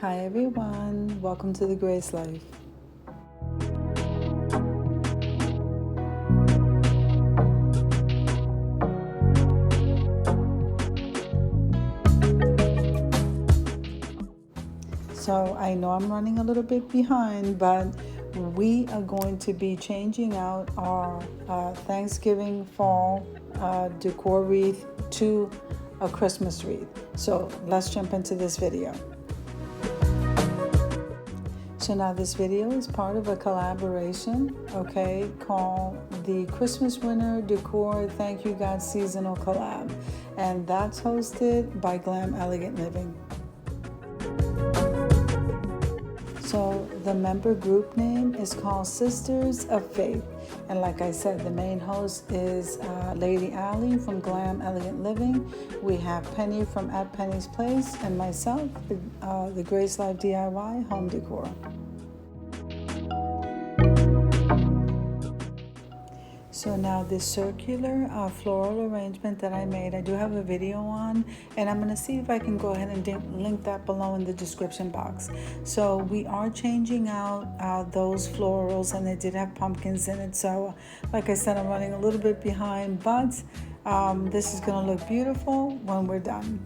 Hi everyone, welcome to the Grace Life. So I know I'm running a little bit behind, but we are going to be changing out our Thanksgiving fall decor wreath to a Christmas wreath. So let's jump into this video. So now this video is part of a collaboration, okay, called the Christmas Winter Decor Thank You God Seasonal Collab. And that's hosted by Glam Elegant Living. So the member group name is called Sisters of Faith. And like I said, the main host is Lady Allie from Glam Elegant Living. We have Penny from At Penny's Place and myself, the Grace Life DIY Home Decor. So now this circular floral arrangement that I made, I do have a video on, and I'm going to see if I can go ahead and link that below in the description box. So we are changing out those florals, and they did have pumpkins in it. So like I said, I'm running a little bit behind, but this is going to look beautiful when we're done.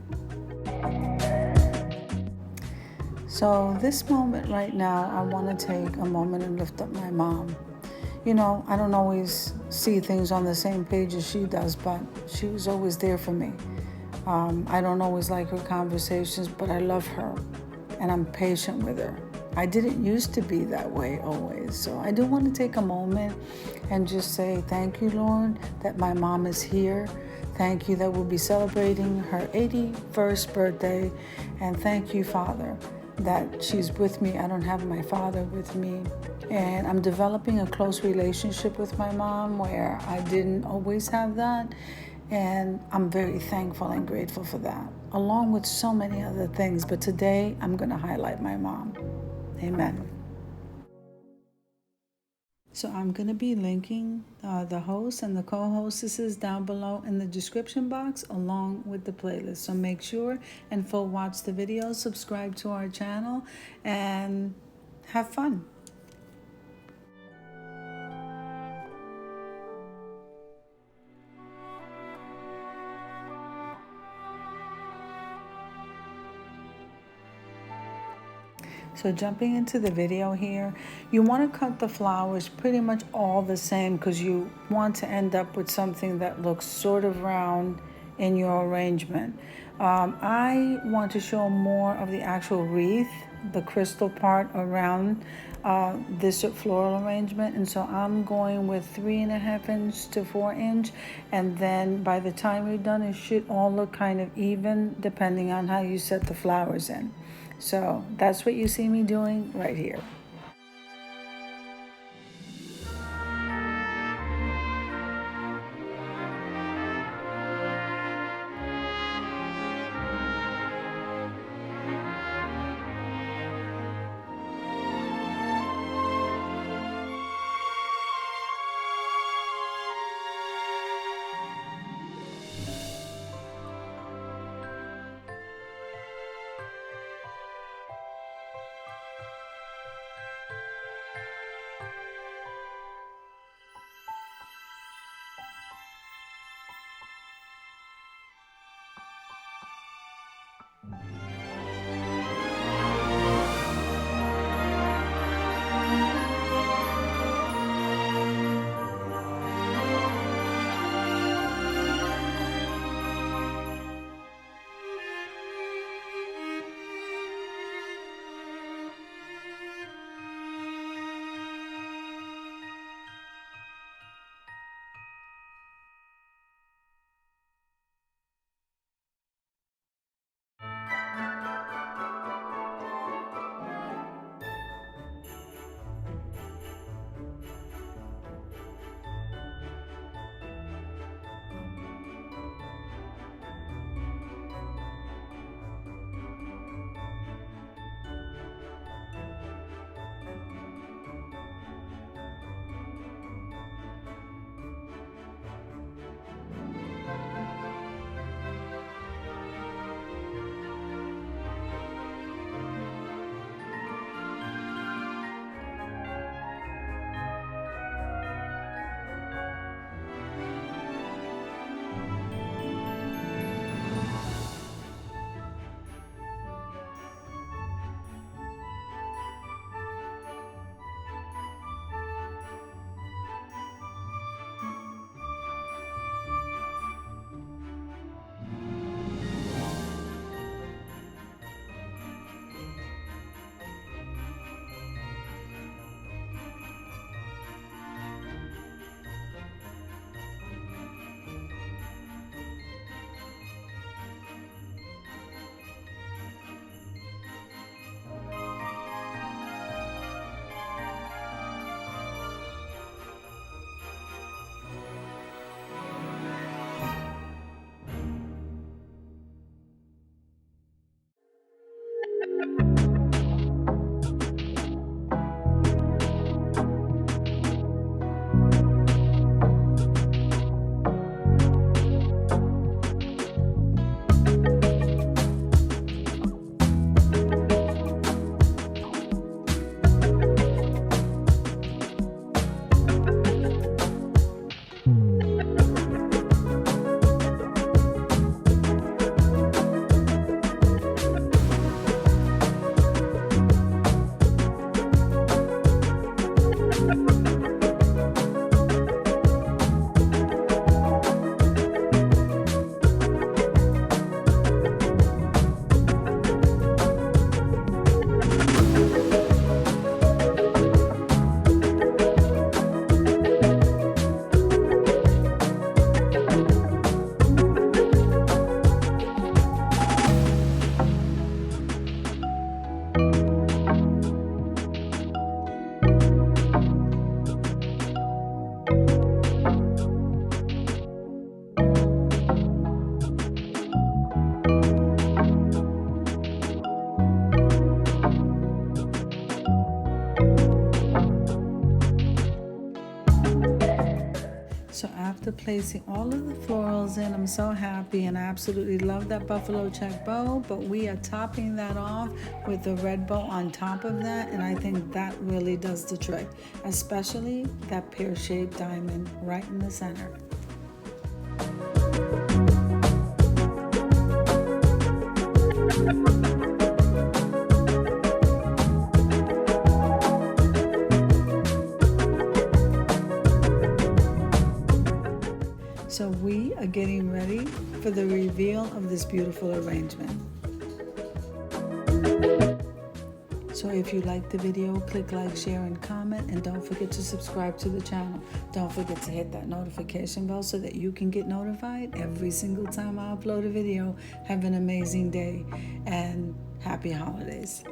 So this moment right now, I want to take a moment and lift up my mom. You know, I don't always see things on the same page as she does, but she was always there for me. I don't always like her conversations, but I love her and I'm patient with her. I didn't used to be that way always. So I do want to take a moment and just say thank you, Lord, that my mom is here. Thank you that we'll be celebrating her 81st birthday. And thank you, Father, that she's with me. I don't have my father with me. And I'm developing a close relationship with my mom where I didn't always have that. And I'm very thankful and grateful for that, along with so many other things. But today I'm going to highlight my mom. Amen. So I'm going to be linking the host and the co-hostesses down below in the description box along with the playlist. So make sure and full watch the video, subscribe to our channel, and have fun. So jumping into the video here, you want to cut the flowers pretty much all the same because you want to end up with something that looks sort of round in your arrangement. I want to show more of the actual wreath, the crystal part around this floral arrangement, and so I'm going with 3.5 inch to 4 inch, and then by the time you're done, it should all look kind of even depending on how you set the flowers in. So that's what you see me doing right here. So after placing all of the florals in, I'm so happy and I absolutely love that buffalo check bow, but we are topping that off with the red bow on top of that, and I think that really does the trick, especially that pear-shaped diamond right in the center. So we are getting ready for the reveal of this beautiful arrangement. So if you liked the video, click like, share, and comment, and don't forget to subscribe to the channel. Don't forget to hit that notification bell so that you can get notified every single time I upload a video. Have an amazing day and happy holidays.